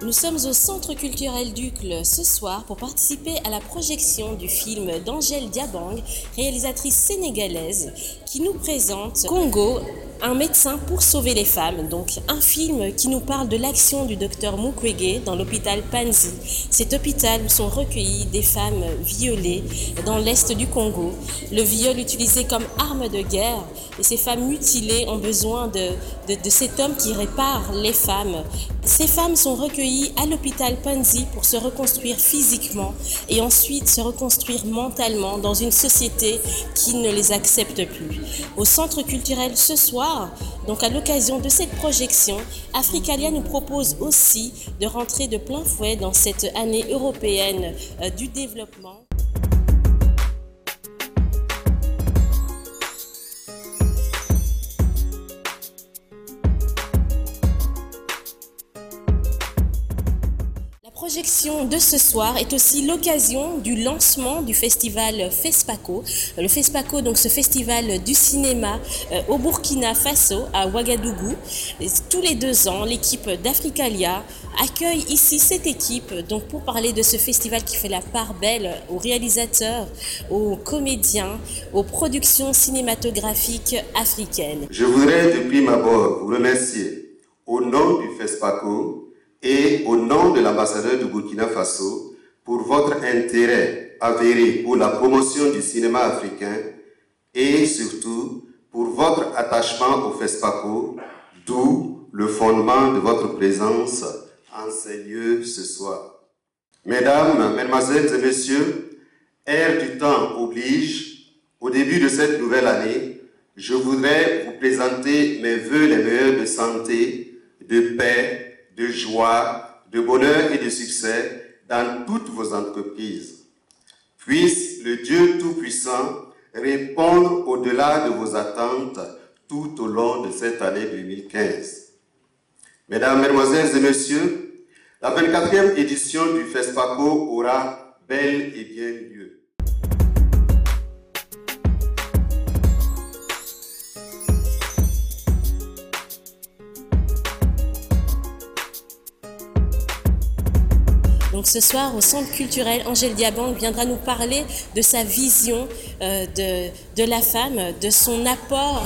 Nous sommes au Centre culturel d'Uccle ce soir pour participer à la projection du film d'Angèle Diabang, réalisatrice sénégalaise, qui nous présente Congo, un médecin pour sauver les femmes. Donc un film qui nous parle de l'action du docteur Mukwege dans l'hôpital Panzi. Cet hôpital où sont recueillies des femmes violées dans l'est du Congo. Le viol utilisé comme arme de guerre et ces femmes mutilées ont besoin de cet homme qui répare les femmes. Ces femmes sont recueillies à l'hôpital Panzi pour se reconstruire physiquement et ensuite se reconstruire mentalement dans une société qui ne les accepte plus. Au Centre culturel ce soir, donc à l'occasion de cette projection, Africalia nous propose aussi de rentrer de plein fouet dans cette année européenne du développement. La projection de ce soir est aussi l'occasion du lancement du festival FESPACO. Le FESPACO, donc ce festival du cinéma au Burkina Faso, à Ouagadougou. Et tous les 2 ans, l'équipe d'Africalia accueille ici cette équipe donc pour parler de ce festival qui fait la part belle aux réalisateurs, aux comédiens, aux productions cinématographiques africaines. Je voudrais depuis d'abord vous remercier au nom du FESPACO et au nom de l'ambassadeur du Burkina Faso pour votre intérêt avéré pour la promotion du cinéma africain et surtout pour votre attachement au FESPACO, d'où le fondement de votre présence en ces lieux ce soir. Mesdames, Mesdemoiselles et Messieurs, ère du temps oblige, au début de cette nouvelle année, je voudrais vous présenter mes vœux les meilleurs de santé, de paix, de joie, de bonheur et de succès dans toutes vos entreprises. Puisse le Dieu Tout-Puissant répondre au-delà de vos attentes tout au long de cette année 2015. Mesdames, Mesdemoiselles et Messieurs, la 24e édition du FESPACO aura bel et bien lieu. Donc ce soir, au Centre culturel, Angèle Diabang viendra nous parler de sa vision de la femme, de son apport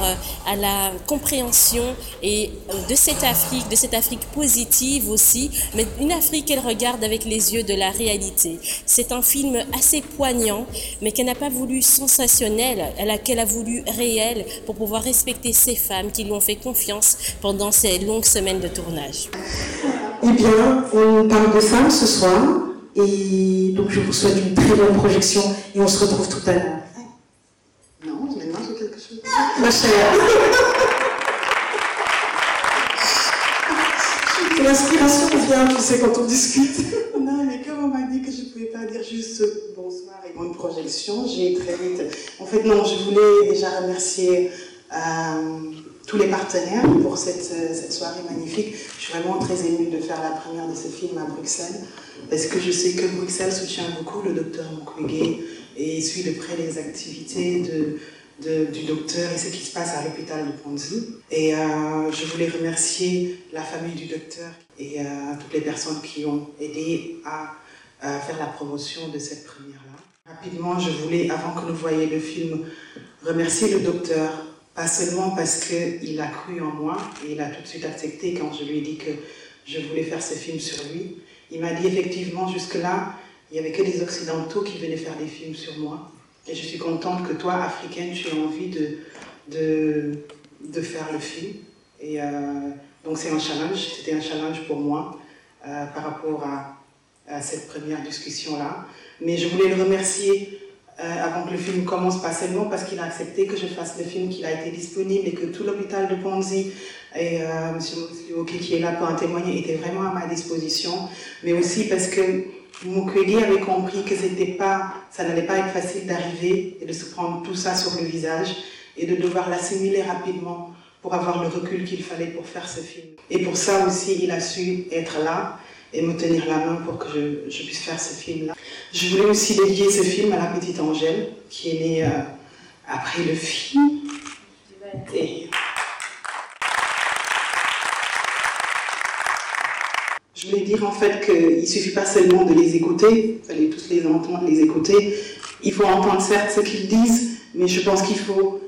à la compréhension et de cette Afrique positive aussi, mais une Afrique qu'elle regarde avec les yeux de la réalité. C'est un film assez poignant, mais qu'elle n'a pas voulu sensationnel, qu'elle a voulu réel pour pouvoir respecter ces femmes qui lui ont fait confiance pendant ces longues semaines de tournage. Eh bien, on parle de femmes ce soir, et donc je vous souhaite une très bonne projection, et on se retrouve tout à l'heure. Non, maintenant j'ai quelque chose. Ma chère. L'inspiration vient, tu sais, quand on discute. Non, mais comme on m'a dit que je ne pouvais pas dire juste bonsoir et bonne projection, j'ai très vite... En fait, non, je voulais déjà remercier... tous les partenaires pour cette soirée magnifique. Je suis vraiment très émue de faire la première de ce film à Bruxelles, parce que je sais que Bruxelles soutient beaucoup le docteur Mukwege et suit de près les activités du docteur et ce qui se passe à l'hôpital de Panzi. Et je voulais remercier la famille du docteur et toutes les personnes qui ont aidé à faire la promotion de cette première-là. Rapidement, je voulais, avant que nous voyions le film, remercier le docteur. Pas seulement parce qu'il a cru en moi et il a tout de suite accepté quand je lui ai dit que je voulais faire ce film sur lui. Il m'a dit effectivement jusque-là, il n'y avait que des Occidentaux qui venaient faire des films sur moi. Et je suis contente que toi, Africaine, tu aies envie de faire le film. Et donc c'est un challenge, c'était un challenge pour moi par rapport à cette première discussion-là. Mais je voulais le remercier avant que le film commence, pas seulement parce qu'il a accepté que je fasse le film, qu'il a été disponible et que tout l'hôpital de Panzi et M. Mousliouki qui est là pour en témoigner était vraiment à ma disposition, mais aussi parce que Mukwege avait compris que ça n'allait pas être facile d'arriver et de se prendre tout ça sur le visage et de devoir l'assimiler rapidement pour avoir le recul qu'il fallait pour faire ce film. Et pour ça aussi, il a su être là et me tenir la main pour que je puisse faire ce film-là. Je voulais aussi dédier ce film à la petite Angèle, qui est née après le film. Et Je voulais dire en fait qu'il ne suffit pas seulement de les écouter, il fallait tous les entendre, les écouter. Il faut entendre certes ce qu'ils disent, mais je pense qu'il faut,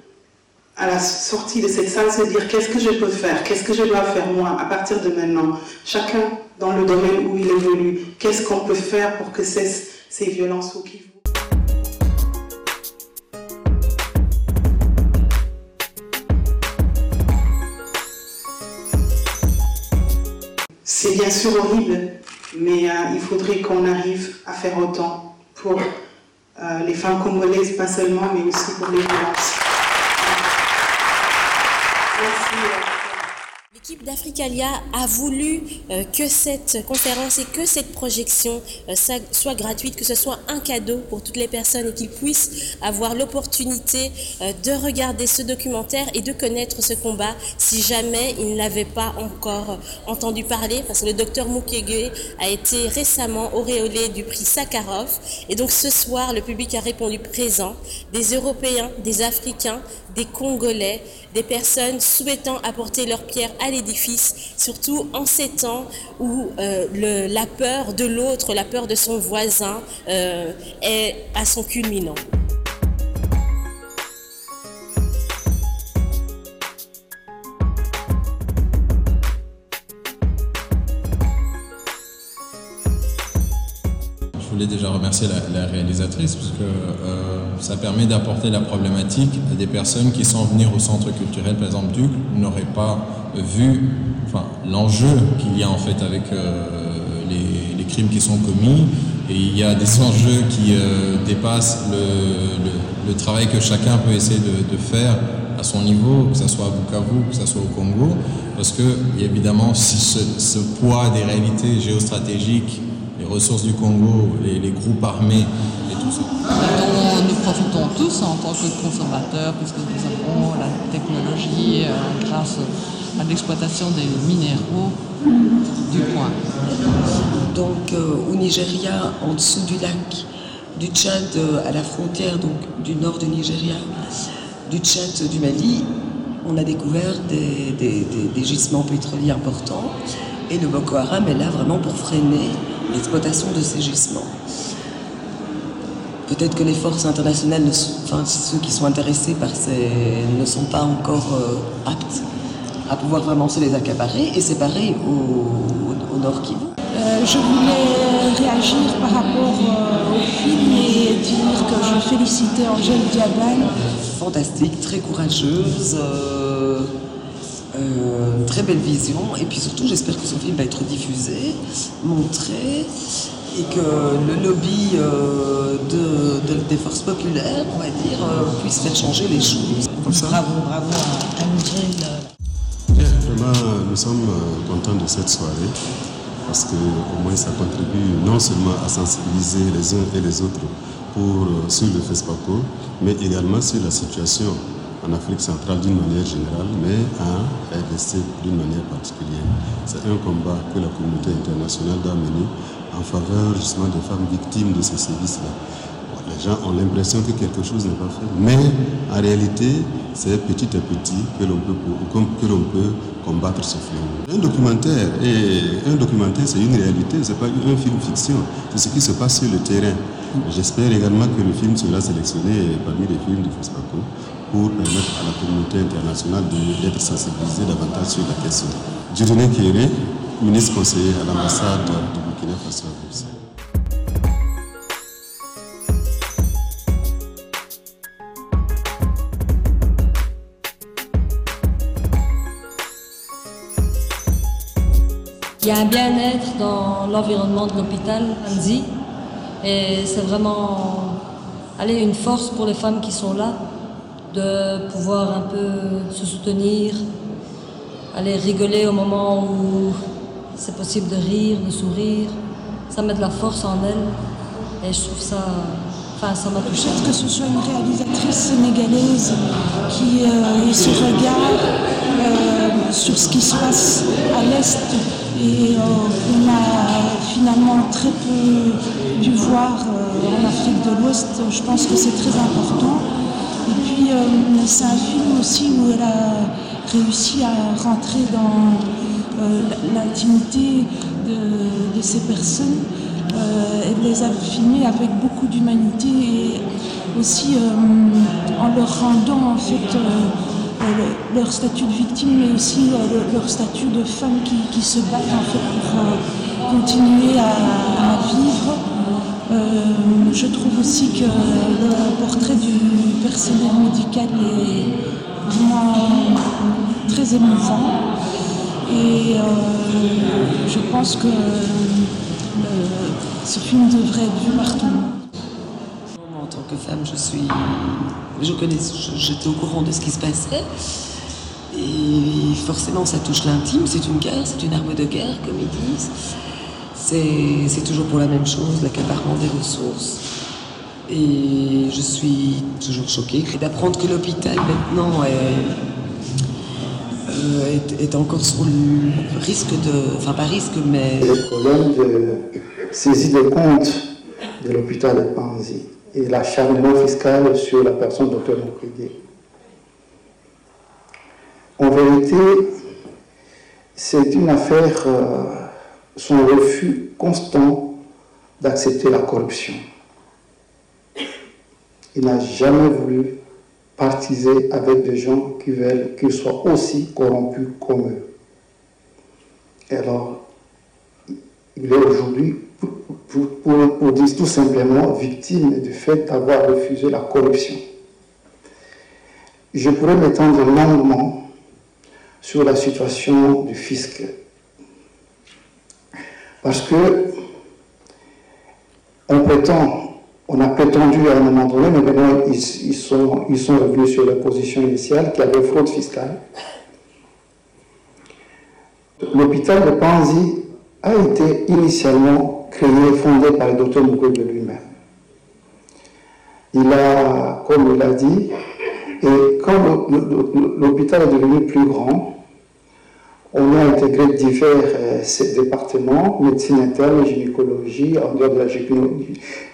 à la sortie de cette salle, se dire qu'est-ce que je peux faire, qu'est-ce que je dois faire moi à partir de maintenant. Chacun dans le domaine où il évolue, qu'est-ce qu'on peut faire pour que cessent ces violences au Kivu. C'est bien sûr horrible, mais il faudrait qu'on arrive à faire autant pour les femmes congolaises, pas seulement, mais aussi pour les violences. Merci. L'équipe d'Africalia a voulu que cette conférence et que cette projection soit gratuite, que ce soit un cadeau pour toutes les personnes et qu'ils puissent avoir l'opportunité de regarder ce documentaire et de connaître ce combat si jamais ils ne l'avaient pas encore entendu parler, parce que le docteur Mukwege a été récemment auréolé du prix Sakharov et donc ce soir le public a répondu présent, des Européens, des Africains, des Congolais, des personnes souhaitant apporter leur pierre à l'édifice, surtout en ces temps où la peur de l'autre, la peur de son voisin est à son culminant. Je voulais déjà remercier la réalisatrice parce que ça permet d'apporter la problématique à des personnes qui sans venir au centre culturel, par exemple Duc, n'auraient pas vu l'enjeu qu'il y a en fait avec les crimes qui sont commis. Et il y a des enjeux qui dépassent le travail que chacun peut essayer de faire à son niveau, que ce soit à Bukavu, que ce soit au Congo, parce que il y a évidemment ce poids des réalités géostratégiques, les ressources du Congo, les groupes armés et tout ça. Dont nous profitons tous en tant que consommateurs, puisque nous avons la technologie grâce à l'exploitation des minéraux du coin. Donc au Nigeria, en dessous du lac, du Tchad à la frontière donc, du nord du Nigeria, du Tchad du Mali, on a découvert des gisements pétroliers importants et le Boko Haram est là vraiment pour freiner l'exploitation de ces gisements. Peut-être que les forces internationales, ceux qui sont intéressés par ne sont pas encore aptes à pouvoir vraiment se les accaparer, et c'est pareil au Nord Kivu. Je voulais réagir par rapport au film et dire que je félicitais Angèle Diabane. Fantastique, très courageuse, très belle vision, et puis surtout j'espère que son film va être diffusé, montré, et que le lobby des forces populaires, on va dire, puisse faire changer les choses. Bravo à Angèle. Vraiment, nous sommes contents de cette soirée parce qu'au moins ça contribue non seulement à sensibiliser les uns et les autres sur le FESPACO, mais également sur la situation en Afrique centrale d'une manière générale, mais en RDC d'une manière particulière. C'est un combat que la communauté internationale doit mener en faveur justement des femmes victimes de ces sévices-là. Les gens ont l'impression que quelque chose n'est pas fait, mais en réalité, c'est petit à petit que l'on peut combattre ce fléau. Un documentaire, c'est une réalité, c'est pas un film fiction, c'est ce qui se passe sur le terrain. J'espère également que le film sera sélectionné parmi les films du FESPACO pour permettre à la communauté internationale d'être sensibilisée davantage sur la question. Dieudonné Kéré, ministre conseiller à l'ambassade du Burkina Faso à Bruxelles. Il y a un bien-être dans l'environnement de l'hôpital Anzi et c'est vraiment une force pour les femmes qui sont là de pouvoir un peu se soutenir, aller rigoler au moment où c'est possible de rire, de sourire. Ça met de la force en elles et je trouve ça m'a touchée. Peut-être que ce soit une réalisatrice sénégalaise qui ait ce regard sur ce qui se passe à l'Est et on a finalement très peu dû voir en Afrique de l'Ouest. Je pense que c'est très important. Et puis c'est un film aussi où elle a réussi à rentrer dans l'intimité de ces personnes. Elle les a filmées avec beaucoup d'humanité et aussi en leur rendant en fait leur statut de victime, mais aussi leur statut de femmes qui se battent en fait pour continuer à vivre. Je trouve aussi que le portrait du personnel médical est vraiment très émouvant et je pense que ce film devrait être vu partout. En tant que femme, j'étais au courant de ce qui se passait et forcément ça touche l'intime, c'est une guerre, c'est une arme de guerre comme ils disent. C'est toujours pour la même chose, l'accaparement des ressources. Et je suis toujours choquée d'apprendre que l'hôpital maintenant est encore sur le risque de... Enfin pas risque mais... Le problème de saisie de compte de l'hôpital de Panzi et l'acharnement fiscal sur la personne du Dr Mukwege. En vérité, c'est une affaire... son refus constant d'accepter la corruption. Il n'a jamais voulu partiser avec des gens qui veulent qu'ils soient aussi corrompus comme eux. Et alors, il est aujourd'hui, pour dire tout simplement, victime du fait d'avoir refusé la corruption. Je pourrais m'étendre longuement sur la situation du fisc. Parce que on a prétendu à un moment donné, mais maintenant ils sont revenus sur la position initiale qu'il y avait fraude fiscale. L'hôpital de Panzi a été initialement créé, fondé par le Dr Mukwege lui-même. Il a, comme il l'a dit, et quand l'hôpital est devenu plus grand, on a intégré divers départements, médecine interne, gynécologie, en dehors de la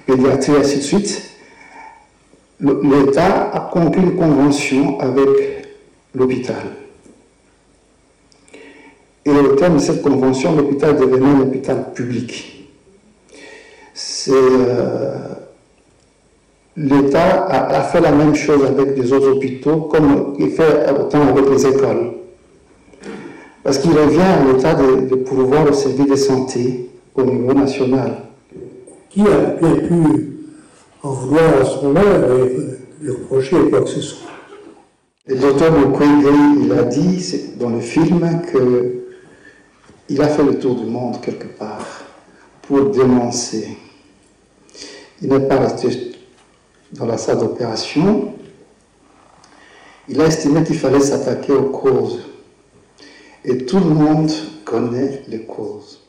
pédiatrie, ainsi de suite. L'État a conclu une convention avec l'hôpital. Et au terme de cette convention, l'hôpital devenait un hôpital public. L'État a fait la même chose avec les autres hôpitaux, comme il fait autant avec les écoles. Parce qu'il revient à l'État de pourvoir le service de santé au niveau national. Qui a bien pu en vouloir à son œuvre et le reprocher quoi que ce soit? Le docteur Mukwege, il a dit dans le film qu'il a fait le tour du monde quelque part pour dénoncer. Il n'est pas resté dans la salle d'opération. Il a estimé qu'il fallait s'attaquer aux causes. Et tout le monde connaît les causes.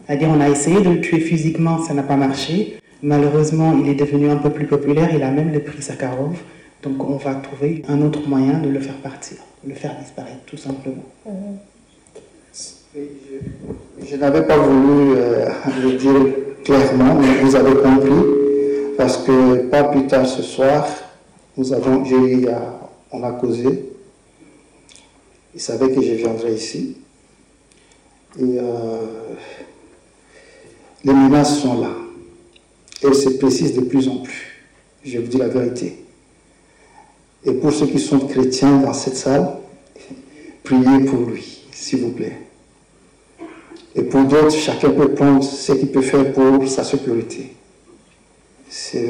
C'est-à-dire, on a essayé de le tuer physiquement, ça n'a pas marché. Malheureusement, il est devenu un peu plus populaire, il a même le prix Sakharov. Donc on va trouver un autre moyen de le faire partir, de le faire disparaître, tout simplement. Je n'avais pas voulu le dire clairement, mais vous avez compris, parce que pas plus tard ce soir, on a causé. Il savait que je viendrais ici. Et les menaces sont là. Elles se précisent de plus en plus. Je vous dis la vérité. Et pour ceux qui sont chrétiens dans cette salle, priez pour lui, s'il vous plaît. Et pour d'autres, chacun peut prendre ce qu'il peut faire pour sa sécurité. C'est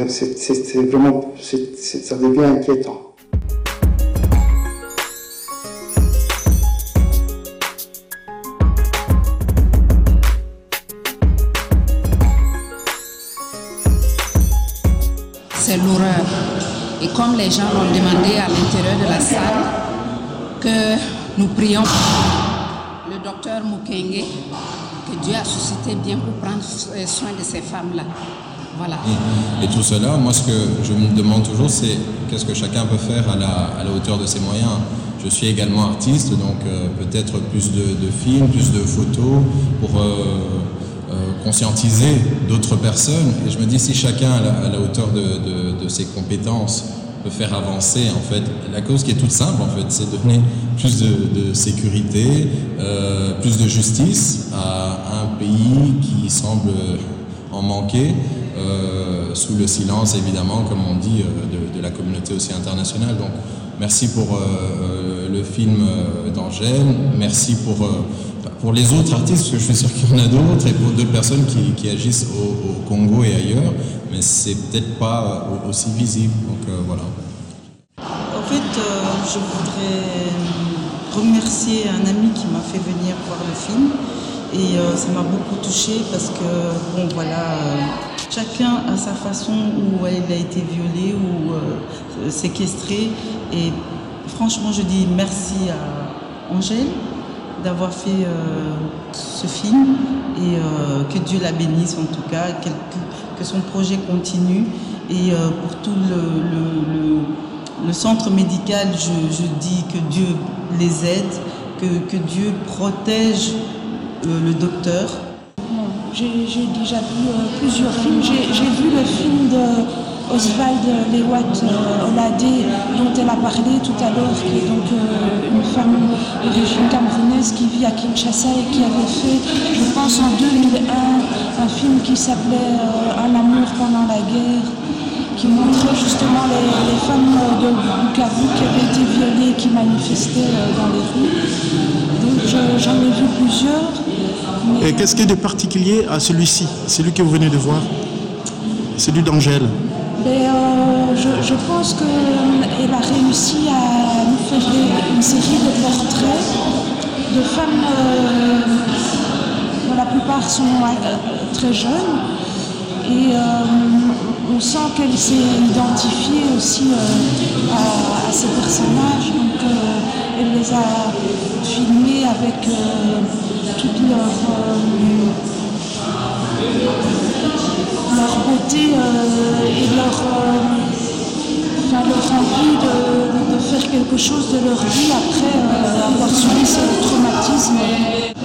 vraiment, ça devient inquiétant. C'est l'horreur. Et comme les gens l'ont demandé à l'intérieur de la salle, que nous prions le docteur Mukwege, que Dieu a suscité bien pour prendre soin de ces femmes-là. Voilà. Et tout cela, moi ce que je me demande toujours, c'est qu'est-ce que chacun peut faire à la hauteur de ses moyens. Je suis également artiste, donc peut-être plus de films, plus de photos pour conscientiser d'autres personnes. Et je me dis, si chacun à la hauteur de ses compétences peut faire avancer en fait la cause qui est toute simple en fait, c'est donner plus de sécurité, plus de justice à un pays qui semble en manquer, sous le silence évidemment, comme on dit, de la communauté aussi internationale. Donc merci pour le film d'Angèle, merci pour les autres artistes, parce que je suis sûr qu'il y en a d'autres, et pour d'autres personnes qui agissent au Congo et ailleurs, mais c'est peut-être pas aussi visible, donc voilà. En fait, je voudrais remercier un ami qui m'a fait venir voir le film, et ça m'a beaucoup touchée parce que, bon voilà, chacun a sa façon où elle a été violée ou séquestrée, et franchement je dis merci à Angèle d'avoir fait ce film, et que Dieu la bénisse en tout cas, que son projet continue, et pour tout le centre médical, je dis que Dieu les aide, que Dieu protège le docteur. J'ai déjà vu plusieurs films. J'ai vu le film de Oswald Lewat Oladé, dont elle a parlé tout à l'heure, qui est donc une femme d'origine camerounaise qui vit à Kinshasa et qui avait fait, je pense en 2001, un film qui s'appelait Un amour pendant la guerre, qui montrait justement les femmes de Bukavu qui avaient été violées et qui manifestaient dans les rues. Donc j'en ai vu plusieurs. Mais... Et qu'est-ce qui est de particulier à celui-ci, celui que vous venez de voir, celui d'Angèle? Je pense qu'elle a réussi à nous faire une série de portraits de femmes dont la plupart sont très jeunes, et on sent qu'elle s'est identifiée aussi à ces personnages. Donc elle les a filmés avec toute leur beauté et leur envie de faire quelque chose de leur vie après avoir subi ce traumatisme.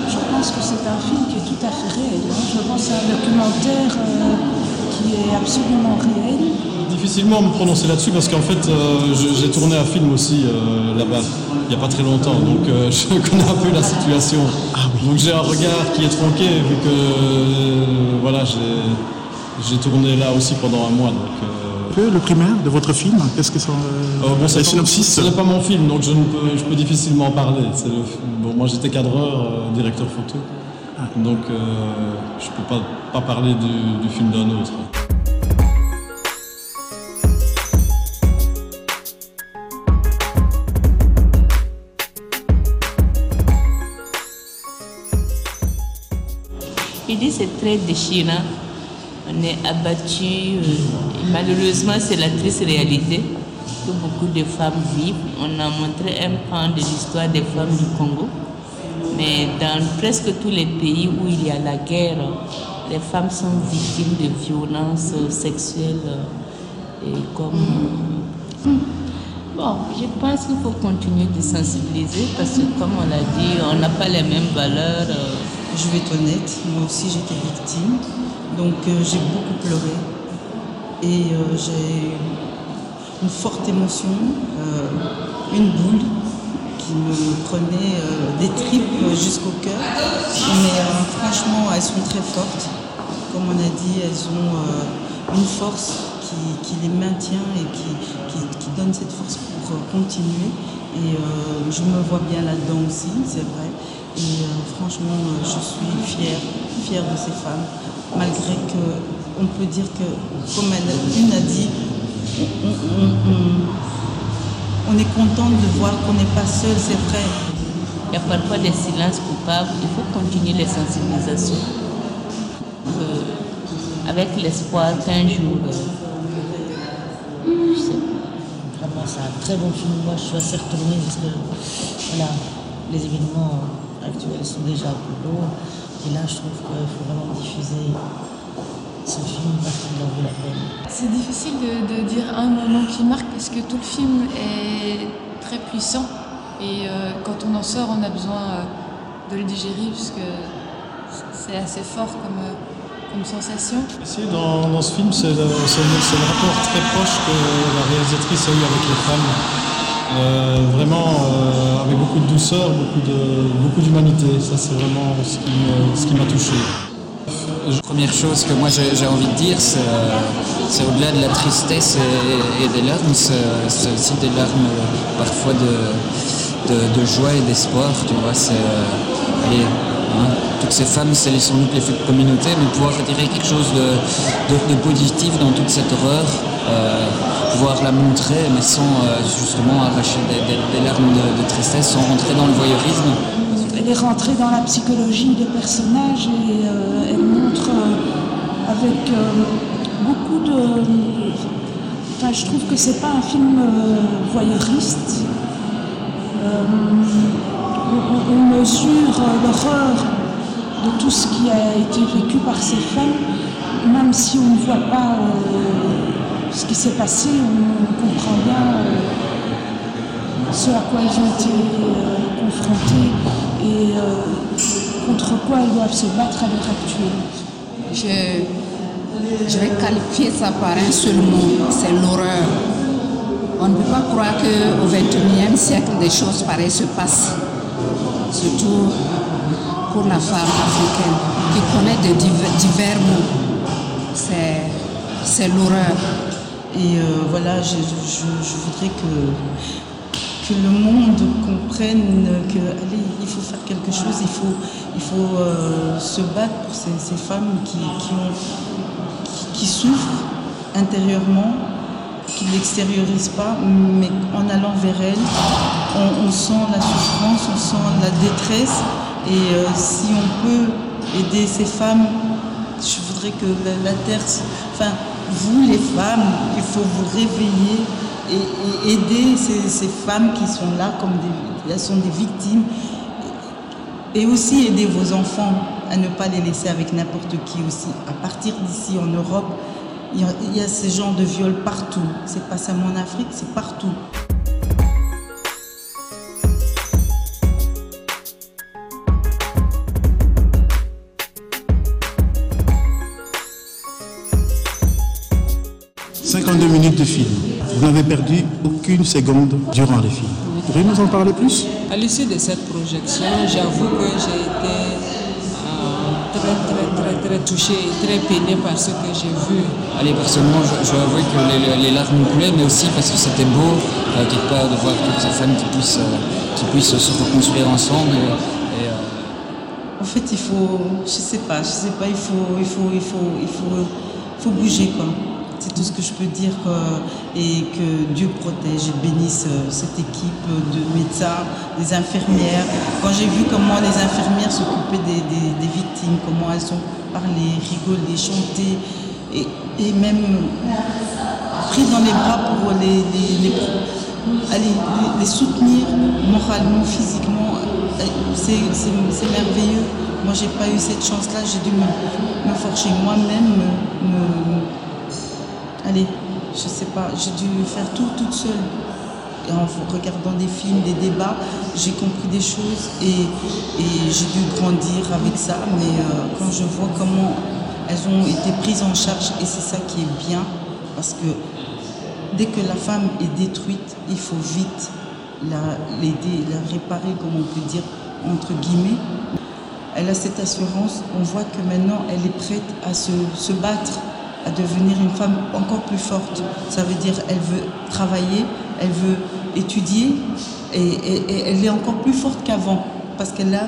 Je pense que c'est un film qui est tout à fait réel. Je pense que c'est un documentaire qui est absolument réel. Difficilement me prononcer là-dessus parce qu'en fait j'ai tourné un film aussi là-bas il n'y a pas très longtemps, donc je connais un peu la situation. Donc j'ai un regard qui est tronqué vu que voilà, j'ai tourné là aussi pendant un mois. Donc, le primaire de votre film, qu'est-ce que c'est? Synopsis. Ce n'est pas mon film, donc je peux difficilement en parler. Moi j'étais cadreur, directeur photo, donc je ne peux pas parler du film d'un autre. Il dit c'est très déchirant, on est abattu, malheureusement c'est la triste réalité que beaucoup de femmes vivent. On a montré un pan de l'histoire des femmes du Congo, mais dans presque tous les pays où il y a la guerre, les femmes sont victimes de violences sexuelles. Et comme... Bon, je pense qu'il faut continuer de sensibiliser parce que comme on l'a dit, on n'a pas les mêmes valeurs. Je vais être honnête, moi aussi j'étais victime, donc j'ai beaucoup pleuré et j'ai une forte émotion, une boule qui me prenait des tripes jusqu'au cœur, mais franchement elles sont très fortes, comme on a dit, elles ont une force qui les maintient et qui donne cette force pour continuer, et je me vois bien là-dedans aussi, c'est vrai. Et franchement, je suis fière de ces femmes, malgré qu'on peut dire que, comme une a dit, on est contente de voir qu'on n'est pas seul, c'est vrai. Il y a parfois des silences coupables, il faut continuer les sensibilisations. Avec l'espoir qu'un jour... Vraiment, c'est un très bon film. Moi, je suis assez retournée parce que voilà, les événements actuels sont déjà un peu lourds. Et là, je trouve qu'il faut vraiment diffuser ce film parce qu'il en vaut la peine. C'est difficile de dire un moment qui marque parce que tout le film est très puissant. Et quand on en sort, on a besoin de le digérer parce que c'est assez fort comme sensation. Ici, dans ce film, c'est le rapport très proche que la réalisatrice a eu avec les femmes. Vraiment avec beaucoup de douceur, beaucoup d'humanité. Ça, c'est vraiment ce qui m'a touché. Première chose que moi j'ai envie de dire, c'est au-delà de la tristesse et des larmes, c'est aussi des larmes parfois de joie et d'espoir. Tu vois, toutes ces femmes, c'est sans doute l'effet de communauté, mais pouvoir retirer quelque chose de positif dans toute cette horreur, pouvoir la montrer, mais sans justement arracher des larmes de tristesse, sans rentrer dans le voyeurisme. Elle est rentrée dans la psychologie des personnages et elle montre avec beaucoup de... Enfin, je trouve que c'est pas un film voyeuriste. On mesure l'horreur de tout ce qui a été vécu par ces femmes, même si on ne voit pas ce qui s'est passé, on comprend bien ce à quoi elles ont été confrontées et contre quoi elles doivent se battre à l'heure actuelle. Je vais qualifier ça par un seul mot, c'est l'horreur. On ne peut pas croire qu'au XXIe siècle, des choses pareilles se passent. Surtout pour la femme africaine qui connaît de divers mots. C'est l'horreur. Et voilà, je voudrais que le monde comprenne que, allez, il faut faire quelque chose, il faut se battre pour ces femmes qui souffrent intérieurement, qui ne l'extériorisent pas, mais en allant vers elles, on sent la souffrance, on sent la détresse. Et si on peut aider ces femmes, je voudrais que la terre, enfin, vous les femmes, il faut vous réveiller et aider ces femmes qui sont là comme elles sont des victimes. Et aussi aider vos enfants à ne pas les laisser avec n'importe qui aussi. À partir d'ici en Europe, il y a ces genres de viols partout. C'est pas seulement en Afrique, c'est partout. « 52 minutes de film. Vous n'avez perdu aucune seconde durant les films. Vous pourriez nous en parler plus? À l'issue de cette projection, j'avoue que j'ai été très touchée et très peinée par ce que j'ai vu. Allez, personnellement, je dois avouer que les larmes me coulaient, mais aussi parce que c'était beau, quelque part, de voir toutes ces femmes qui puissent se reconstruire ensemble. En fait, il faut, je sais pas, il faut bouger, quoi. C'est tout ce que je peux dire, et que Dieu protège et bénisse cette équipe de médecins, des infirmières. Quand j'ai vu comment les infirmières s'occupaient des victimes, comment elles ont parlé, rigolé, chanté, et même pris dans les bras pour les soutenir moralement, physiquement, c'est merveilleux. Moi, j'ai pas eu cette chance-là, j'ai dû me forger moi-même, allez, je sais pas, j'ai dû faire tout toute seule. Et en regardant des films, des débats, j'ai compris des choses et j'ai dû grandir avec ça. Mais quand je vois comment elles ont été prises en charge, et c'est ça qui est bien, parce que dès que la femme est détruite, il faut vite l'aider, la réparer, comme on peut dire, entre guillemets. Elle a cette assurance, on voit que maintenant elle est prête à se battre, à devenir une femme encore plus forte. Ça veut dire elle veut travailler, elle veut étudier et elle est encore plus forte qu'avant parce qu'elle a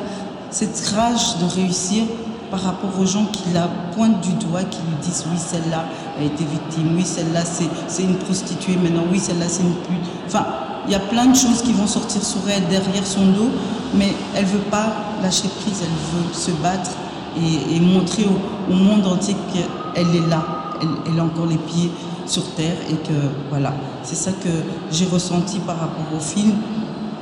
cette rage de réussir par rapport aux gens qui la pointent du doigt, qui lui disent oui, celle-là a été victime, oui, celle-là c'est une prostituée maintenant, oui, celle-là c'est une pute. Enfin, il y a plein de choses qui vont sortir sur elle derrière son dos, mais elle ne veut pas lâcher prise, elle veut se battre et montrer au monde entier qu'elle est là. Elle a encore les pieds sur terre et que voilà, c'est ça que j'ai ressenti par rapport au film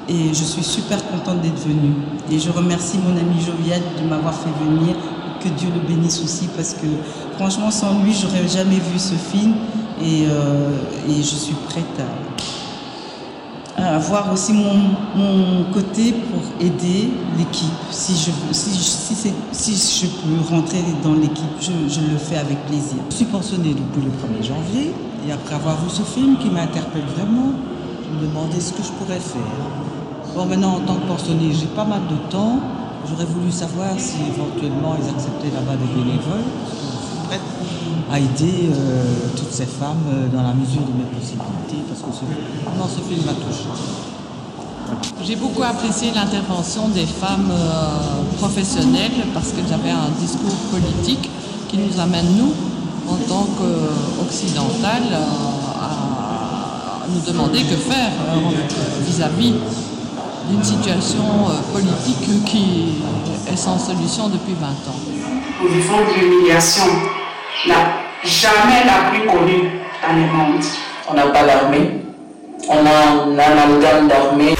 et je suis super contente d'être venue. Et je remercie mon ami Jovial de m'avoir fait venir, que Dieu le bénisse aussi parce que franchement sans lui j'aurais jamais vu ce film et je suis prête à avoir aussi mon côté pour aider l'équipe. Si je peux rentrer dans l'équipe, je le fais avec plaisir. Je suis pensionnée depuis le 1er janvier et après avoir vu ce film qui m'a interpellée vraiment, me demandais ce que je pourrais faire. Bon, maintenant, en tant que pensionnaire, j'ai pas mal de temps. J'aurais voulu savoir si éventuellement ils acceptaient là-bas des bénévoles. Parce que je suis prête à aider toutes ces femmes dans la mesure de mes possibilités, parce que ce film m'a touchée. J'ai beaucoup apprécié l'intervention des femmes professionnelles parce qu'elles avaient un discours politique qui nous amène, nous, en tant qu'occidentales, à nous demander que faire vis-à-vis d'une situation politique qui est sans solution depuis 20 ans. Nous vivons de l'humiliation, jamais la plus connue dans le monde. On n'a pas l'armée, on a un amalgame d'armée.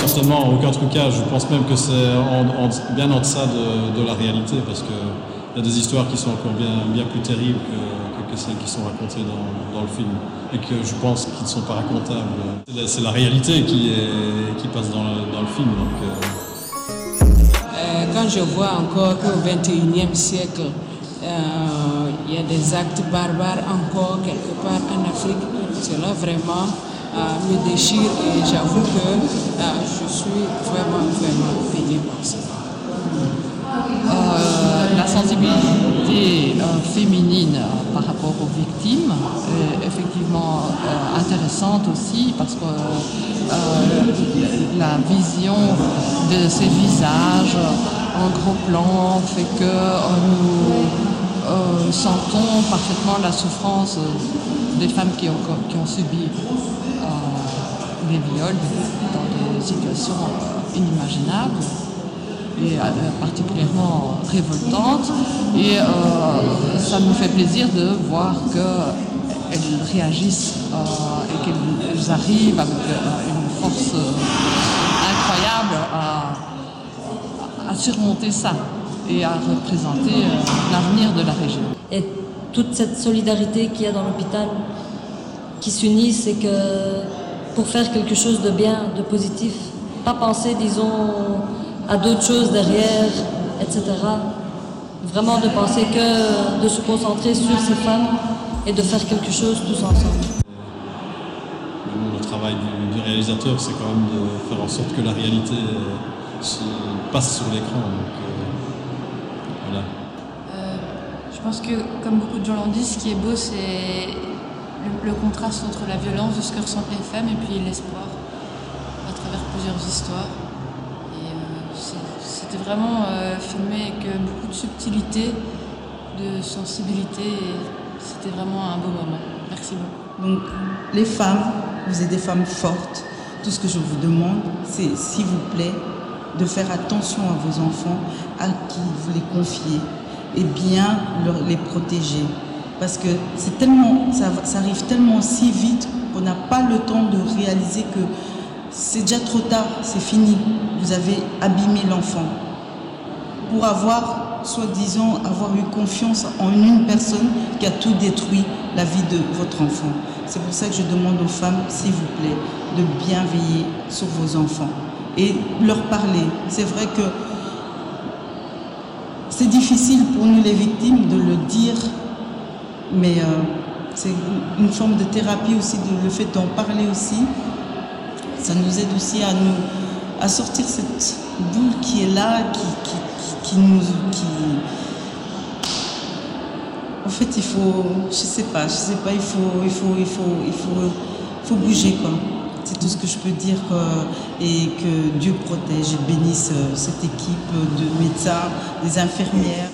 Certainement, aucun trucage. Je pense même que c'est bien en deçà de la réalité, parce qu'il y a des histoires qui sont encore bien plus terribles que celles qui sont racontées dans le film, et que je pense qu'ils ne sont pas racontables. C'est la réalité qui passe dans le film. Quand je vois encore qu'au XXIe siècle, il y a des actes barbares encore quelque part en Afrique, cela vraiment me déchire, et j'avoue que je suis vraiment peinée par ça. La sensibilité féminine par rapport aux victimes est effectivement intéressante aussi, parce que la vision de ces visages en gros plan fait que nous sentons parfaitement la souffrance des femmes qui ont subi des viols dans des situations inimaginables et particulièrement révoltantes. Et ça nous fait plaisir de voir qu'elles réagissent et qu'elles arrivent avec une force incroyable à surmonter ça et à représenter l'avenir de la région. Et toute cette solidarité qu'il y a dans l'hôpital qui s'unissent, c'est que pour faire quelque chose de bien, de positif, pas penser, disons, à d'autres choses derrière, etc. Vraiment de penser que de se concentrer sur ces femmes et de faire quelque chose tous ensemble. Le travail du réalisateur, c'est quand même de faire en sorte que la réalité passe sur l'écran. Voilà. Je pense que, comme beaucoup de gens l'ont dit, ce qui est beau, c'est le contraste entre la violence de ce que ressentent les femmes et puis l'espoir à travers plusieurs histoires. Et c'était vraiment filmé avec beaucoup de subtilité, de sensibilité, et c'était vraiment un beau moment. Merci beaucoup. Donc, les femmes, vous êtes des femmes fortes. Tout ce que je vous demande, c'est, s'il vous plaît, de faire attention à vos enfants, à qui vous les confiez, et bien les protéger. Parce que c'est tellement, ça arrive tellement si vite qu'on n'a pas le temps de réaliser que c'est déjà trop tard, c'est fini. Vous avez abîmé l'enfant. Pour soi-disant, avoir eu confiance en une personne qui a tout détruit la vie de votre enfant. C'est pour ça que je demande aux femmes, s'il vous plaît, de bien veiller sur vos enfants et leur parler. C'est vrai que c'est difficile pour nous les victimes de le dire, mais c'est une forme de thérapie aussi, le fait d'en parler aussi. Ça nous aide aussi à sortir cette boule qui est là, en fait, il faut, je sais pas, il faut bouger, quoi. C'est tout ce que je peux dire, quoi. Et que Dieu protège et bénisse cette équipe de médecins, des infirmières.